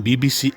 BBC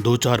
2-4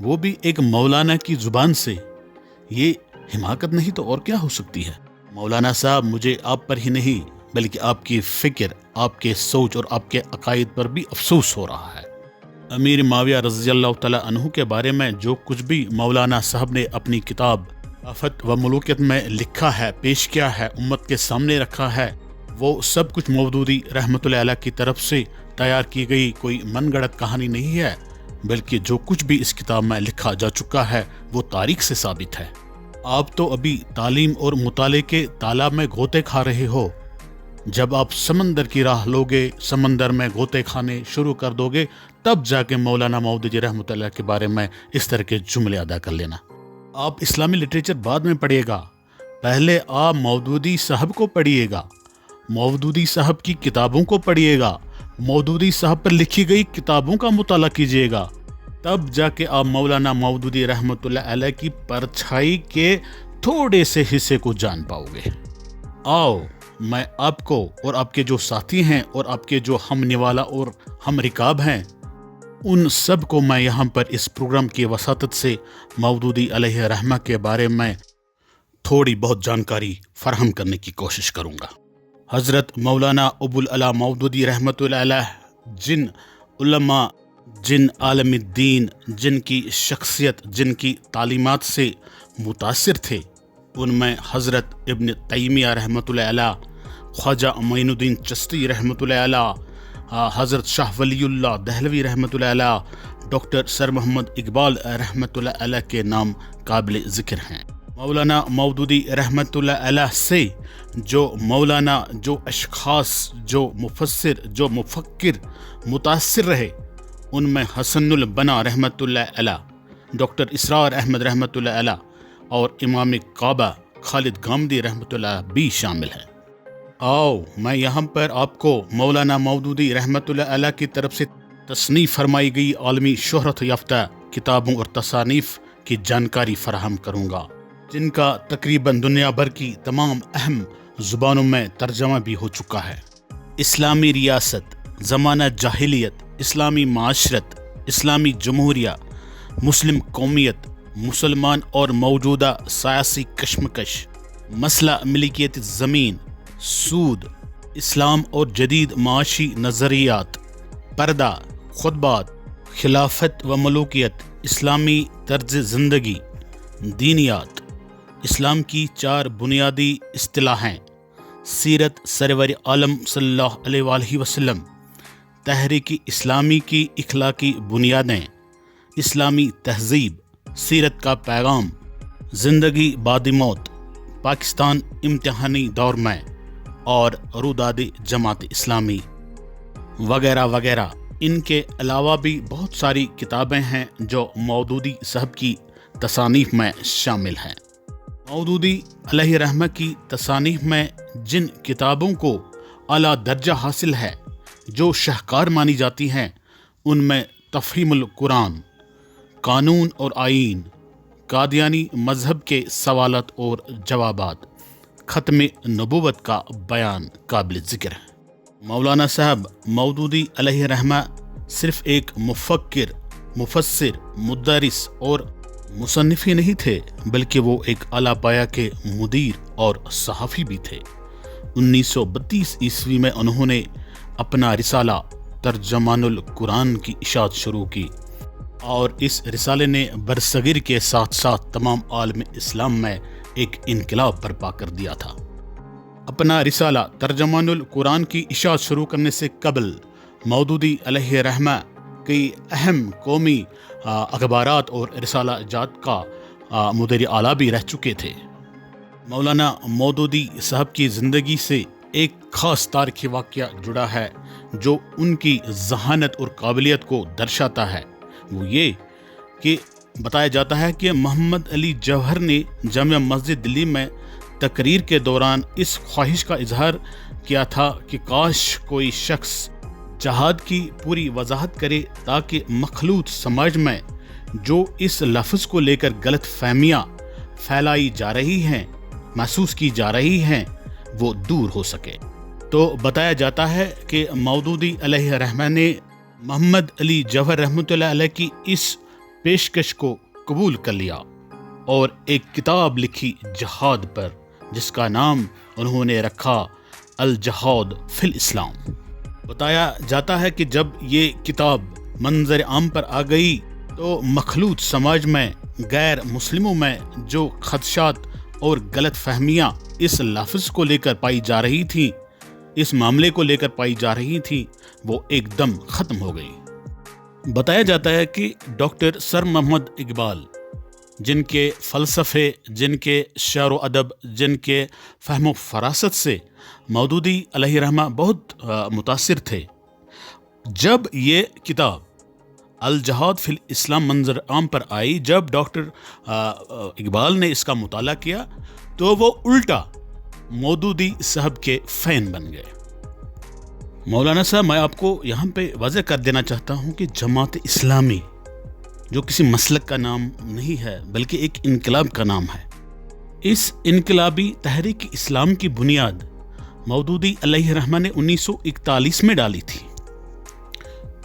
وہ بھی ایک مولانا کی زبان سے، یہ حماقت نہیں تو اور کیا ہو سکتی ہے؟ مولانا صاحب، مجھے آپ پر ہی نہیں بلکہ آپ کی فکر، آپ کے سوچ اور آپ کے عقائد پر بھی افسوس ہو رہا ہے۔ امیر معاویہ رضی اللہ تعالیٰ عنہ کے بارے میں جو کچھ بھی مولانا صاحب نے اپنی کتاب آفت و ملوکیت میں لکھا ہے، پیش کیا ہے، امت کے سامنے رکھا ہے، وہ سب کچھ مودودی رحمۃ اللہ علیہ کی طرف سے تیار کی گئی کوئی من گڑت کہانی نہیں ہے، بلکہ جو کچھ بھی اس کتاب میں لکھا جا چکا ہے وہ تاریخ سے ثابت ہے۔ آپ تو ابھی تعلیم اور مطالعے کے تالاب میں گوتے کھا رہے ہو۔ جب آپ سمندر کی راہ لوگے، سمندر میں گوتے کھانے شروع کر دو گے، تب جا کے مولانا مودودی رحمۃ اللہ کے بارے میں اس طرح کے جملے ادا کر لینا۔ آپ اسلامی لٹریچر بعد میں پڑھیے گا، پہلے آپ مودودی صاحب کو پڑھیے گا، مودودی صاحب کی کتابوں کو پڑھیے گا، مودودی صاحب پر لکھی گئی کتابوں کا مطالعہ کیجیے گا، تب جا کے آپ مولانا مودودی رحمۃ اللہ علیہ کی پرچھائی کے تھوڑے سے حصے کو جان پاؤ گے۔ آؤ، میں آپ کو اور آپ کے جو ساتھی ہیں اور آپ کے جو ہم نوالا اور ہم رکاب ہیں، ان سب کو میں یہاں پر اس پروگرام کی وساطت سے مودودی علیہ رحمہ کے بارے میں تھوڑی بہت جانکاری فراہم کرنے کی کوشش کروں گا۔ حضرت مولانا ابو العلا مودودی رحمۃ اللہ علیہ جن علماء، جن عالم الدین، جن کی شخصیت، جن کی تعلیمات سے متاثر تھے، ان میں حضرت ابن تیمیہ رحمۃ اللہ علیہ، خواجہ معین الدین چشتی رحمۃ اللہ علیہ، حضرت شاہ ولی اللہ دہلوی رحمۃ اللہ علیہ، ڈاکٹر سر محمد اقبال رحمۃ اللہ علیہ کے نام قابل ذکر ہیں۔ مولانا مودودی رحمۃ اللہ علیہ سے جو مولانا، جو اشخاص، جو مفسر، جو مفکر متاثر رہے، ان میں حسن البنا رحمۃ اللہ علیہ، ڈاکٹر اسرار احمد رحمۃ اللہ علیہ اور امام کعبہ خالد گامدی رحمۃ اللہ بھی شامل ہیں۔ آؤ، میں یہاں پر آپ کو مولانا مودودی رحمۃ اللہ علیہ کی طرف سے تصنیف فرمائی گئی عالمی شہرت یافتہ کتابوں اور تصانیف کی جانکاری فراہم کروں گا، جن کا تقریباً دنیا بھر کی تمام اہم زبانوں میں ترجمہ بھی ہو چکا ہے۔ اسلامی ریاست، زمانہ جاہلیت، اسلامی معاشرت، اسلامی جمہوریہ، مسلم قومیت، مسلمان اور موجودہ سیاسی کشمکش، مسئلہ ملکیت زمین، سود، اسلام اور جدید معاشی نظریات، پردہ، خطبات، خلافت و ملوکیت، اسلامی طرز زندگی، دینیات، اسلام کی 4 بنیادی اصطلاحیں، سیرت سرور عالم صلی اللہ علیہ وآلہ وسلم، تحریک اسلامی کی اخلاقی بنیادیں، اسلامی تہذیب، سیرت کا پیغام، زندگی بعد موت، پاکستان امتحانی دور میں، اور روداد جماعت اسلامی وغیرہ وغیرہ۔ ان کے علاوہ بھی بہت ساری کتابیں ہیں جو مودودی صاحب کی تصانیف میں شامل ہیں۔ مودودی علیہ رحمہ کی تصانیف میں جن کتابوں کو اعلیٰ درجہ حاصل ہے، جو شاہکار مانی جاتی ہیں، ان میں تفہیم القرآن، قانون اور آئین، قادیانی مذہب کے سوالات اور جوابات، ختم نبوت کا بیان قابل ذکر ہے۔ مولانا صاحب مودودی علیہ رحمہ صرف ایک مفکر، مفسر، مدرس اور مصنف ہی نہیں تھے، بلکہ وہ ایک اعلیٰ پایہ کے مدیر اور صحافی بھی تھے۔ 1932 عیسوی میں انہوں نے اپنا رسالہ ترجمان القرآن کی اشاعت شروع کی، اور اس رسالے نے برصغیر کے ساتھ ساتھ تمام عالم اسلام میں ایک انقلاب برپا کر دیا تھا۔ اپنا رسالہ ترجمان القرآن کی اشاعت شروع کرنے سے قبل مودودی علیہ رحمہ کئی اہم قومی اخبارات اور رسالہ جات کا مدیر اعلیٰ بھی رہ چکے تھے۔ مولانا مودودی صاحب کی زندگی سے ایک خاص تاریخی واقعہ جڑا ہے جو ان کی ذہانت اور قابلیت کو درشاتا ہے۔ وہ یہ کہ بتایا جاتا ہے کہ محمد علی جوہر نے جامع مسجد دلی میں تقریر کے دوران اس خواہش کا اظہار کیا تھا کہ کاش کوئی شخص جہاد کی پوری وضاحت کرے تاکہ مخلوط سماج میں جو اس لفظ کو لے کر غلط فہمیاں پھیلائی جا رہی ہیں، محسوس کی جا رہی ہیں، وہ دور ہو سکے۔ تو بتایا جاتا ہے کہ مودودی علیہ رحمہ نے محمد علی جوہر رحمۃ اللہ علیہ کی اس پیشکش کو قبول کر لیا اور ایک کتاب لکھی جہاد پر، جس کا نام انہوں نے رکھا الجہاد فی الاسلام۔ بتایا جاتا ہے کہ جب یہ کتاب منظر عام پر آ گئی تو مخلوط سماج میں غیر مسلموں میں جو خدشات اور غلط فہمیاں اس لفظ کو لے کر پائی جا رہی تھیں، اس معاملے کو لے کر پائی جا رہی تھیں، وہ ایک دم ختم ہو گئی۔ بتایا جاتا ہے کہ ڈاکٹر سر محمد اقبال، جن کے فلسفے، جن کے شعر و ادب، جن کے فہم و فراست سے مودودی علیہ رحمہ بہت متاثر تھے، جب یہ کتاب الجہاد فی الاسلام منظر عام پر آئی، جب ڈاکٹر اقبال نے اس کا مطالعہ کیا تو وہ الٹا مودودی صاحب کے فین بن گئے۔ مولانا صاحب، میں آپ کو یہاں پہ واضح کر دینا چاہتا ہوں کہ جماعت اسلامی جو کسی مسلک کا نام نہیں ہے بلکہ ایک انقلاب کا نام ہے، اس انقلابی تحریک اسلام کی بنیاد مودودی علیہ رحمہ نے 1941 میں ڈالی تھی۔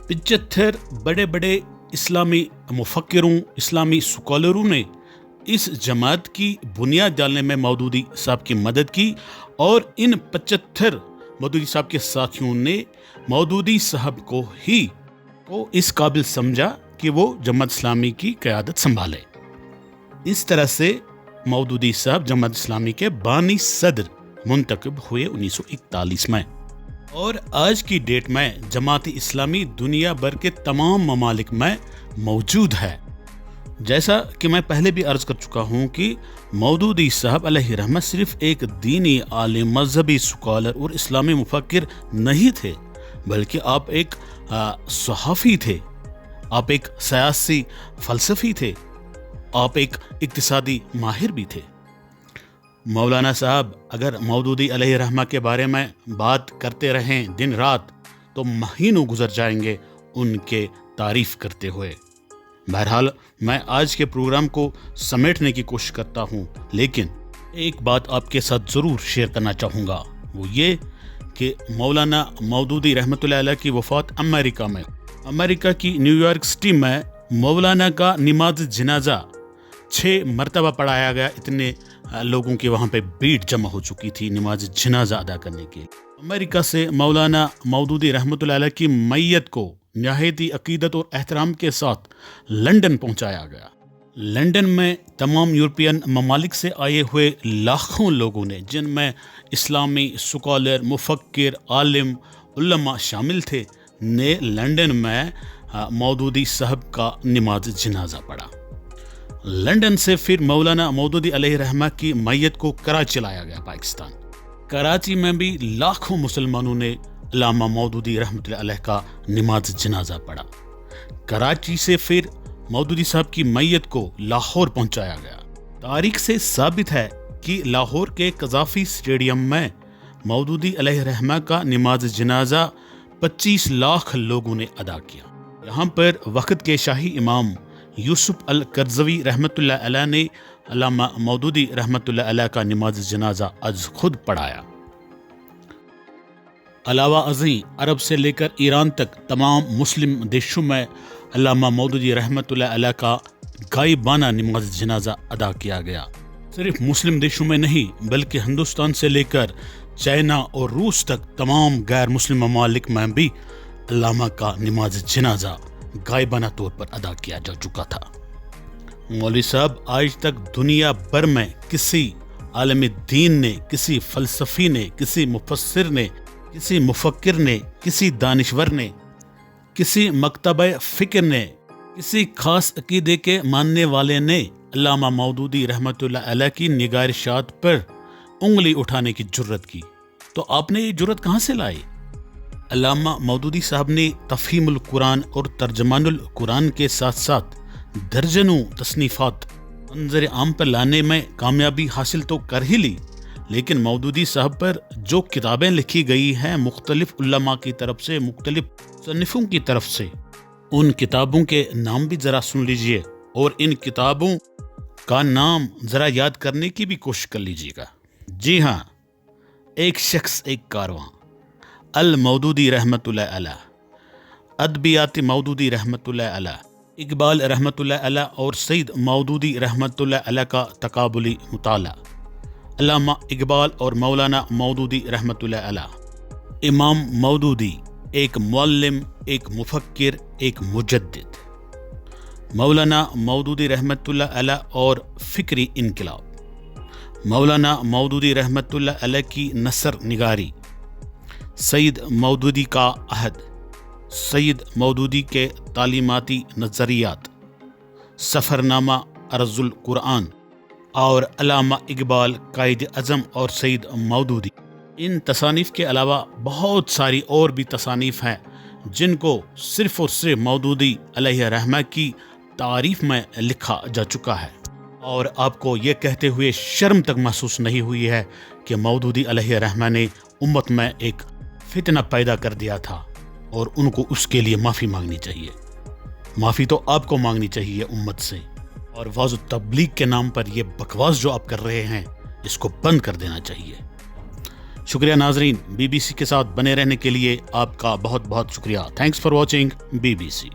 75 بڑے بڑے اسلامی مفکروں، اسلامی سکالروں نے اس جماعت کی بنیاد ڈالنے میں مودودی صاحب کی مدد کی، اور ان 75 مودودی صاحب کے ساتھیوں نے مودودی صاحب کو اس قابل سمجھا کہ وہ جماعت اسلامی کی قیادت سنبھالے۔ اس طرح سے مودودی صاحب جماعت اسلامی کے بانی صدر منتخب ہوئے 1941 میں، اور آج کی ڈیٹ میں جماعت اسلامی دنیا بھر کے تمام ممالک میں موجود ہے۔ جیسا کہ میں پہلے بھی عرض کر چکا ہوں کہ مودودی صاحب علیہ رحمہ صرف ایک دینی عالم، مذہبی سکالر اور اسلامی مفکر نہیں تھے، بلکہ آپ ایک صحافی تھے، آپ ایک سیاسی فلسفی تھے، آپ ایک اقتصادی ماہر بھی تھے۔ مولانا صاحب اگر مودودی علیہ رحمہ کے بارے میں بات کرتے رہیں دن رات تو مہینوں گزر جائیں گے ان کے تعریف کرتے ہوئے۔ بہرحال میں آج کے پروگرام کو سمیٹنے کی کوشش کرتا ہوں، لیکن ایک بات آپ کے ساتھ ضرور شیئر کرنا چاہوں گا، وہ یہ کہ مولانا مودودی رحمۃ اللہ علیہ کی وفات امریکہ کی نیو یارک سٹی میں مولانا کا نماز جنازہ 6 مرتبہ پڑھایا گیا۔ اتنے لوگوں کی وہاں پہ بھیڑ جمع ہو چکی تھی نماز جنازہ ادا کرنے کے۔ امریکہ سے مولانا مودودی رحمۃ اللہ علیہ کی میت کو نہایتی عقیدت اور احترام کے ساتھ لندن پہنچایا گیا۔ لندن میں تمام یورپین ممالک سے آئے ہوئے لاکھوں لوگوں نے، جن میں اسلامی سکالر، مفکر، عالم، علماء شامل تھے، نے لندن میں مودودی صاحب کا نماز جنازہ پڑھا۔ لندن سے پھر مولانا مودودی علیہ رحمہ کی میت کو کراچی لایا گیا، پاکستان۔ کراچی میں بھی لاکھوں مسلمانوں نے علامہ مودودی رحمۃ اللہ علیہ کا نماز جنازہ پڑھا۔ کراچی سے پھر مودودی صاحب کی میت کو لاہور پہنچایا گیا۔ تاریخ سے ثابت ہے کہ لاہور کے قذافی اسٹیڈیم میں مودودی علیہ رحمہ کا نماز جنازہ 25 لاکھ لوگوں نے ادا کیا۔ یہاں پر وقت کے شاہی امام یوسف القرضوی رحمۃ اللہ علیہ نے علامہ مودودی رحمۃ اللہ علیہ کا نماز جنازہ از خود پڑھایا۔ علاوہ ازیں عرب سے لے کر ایران تک تمام مسلم دیشوں میں علامہ مودودی رحمۃ اللہ علیہ کا غائبانہ نماز جنازہ ادا کیا گیا۔ صرف مسلم دیشوں میں نہیں بلکہ ہندوستان سے لے کر چائنا اور روس تک تمام غیر مسلم ممالک میں بھی علامہ کا نماز جنازہ غائبانہ طور پر ادا کیا جا چکا تھا۔ مولوی صاحب، آج تک دنیا بھر میں کسی عالم دین نے، کسی فلسفی نے، کسی مفسر نے، کسی مفکر نے، کسی دانشور نے، کسی مکتبہ فکر نے، کسی خاص عقیدے کے ماننے والے نے علامہ مودودی رحمۃ اللہ علیہ کی نگارشات پر انگلی اٹھانے کی جرت کی، تو آپ نے یہ جرت کہاں سے لائی؟ علامہ مودودی صاحب نے تفہیم القرآن اور ترجمان القرآن کے ساتھ ساتھ درجنوں تصنیفات منظر عام پر لانے میں کامیابی حاصل تو کر ہی لی، لیکن مودودی صاحب پر جو کتابیں لکھی گئی ہیں مختلف علماء کی طرف سے، مختلف مصنفوں کی طرف سے، ان کتابوں کے نام بھی ذرا سن لیجئے اور ان کتابوں کا نام ذرا یاد کرنے کی بھی کوشش کر لیجئے گا۔ جی ہاں، ایک شخص ایک کارواں، المودودی رحمۃ اللہ علیہ، ادبیات مودودی رحمۃ اللہ علیہ، اقبال رحمۃ اللہ علیہ اور سید مودودی رحمۃ اللہ علیہ کا تقابلی مطالعہ۔ علامہ اقبال اور مولانا مودودی رحمۃ اللہ علیہ۔ امام مودودی ایک معلم، ایک مفکر، ایک مجدد۔ مولانا مودودی رحمۃ اللہ علیہ اور فکری انقلاب۔ مولانا مودودی رحمۃ اللہ علیہ کی نثر نگاری، سید مودودی کا عہد، سید مودودی کے تعلیماتی نظریات، سفر نامہ ارض القرآن اور علامہ اقبال قائد اعظم اور سید مودودی۔ ان تصانیف کے علاوہ بہت ساری اور بھی تصانیف ہیں جن کو صرف اور صرف مودودی علیہ رحمہ کی تعریف میں لکھا جا چکا ہے، اور آپ کو یہ کہتے ہوئے شرم تک محسوس نہیں ہوئی ہے کہ مودودی علیہ رحمہ نے امت میں ایک فتنہ پیدا کر دیا تھا اور ان کو اس کے لیے معافی مانگنی چاہیے۔ معافی تو آپ کو مانگنی چاہیے امت سے، اور وعظ و تبلیغ کے نام پر یہ بکواس جو آپ کر رہے ہیں اس کو بند کر دینا چاہیے۔ شکریہ ناظرین، بی بی سی کے ساتھ بنے رہنے کے لیے آپ کا بہت بہت شکریہ۔ Thanks for watching B B C.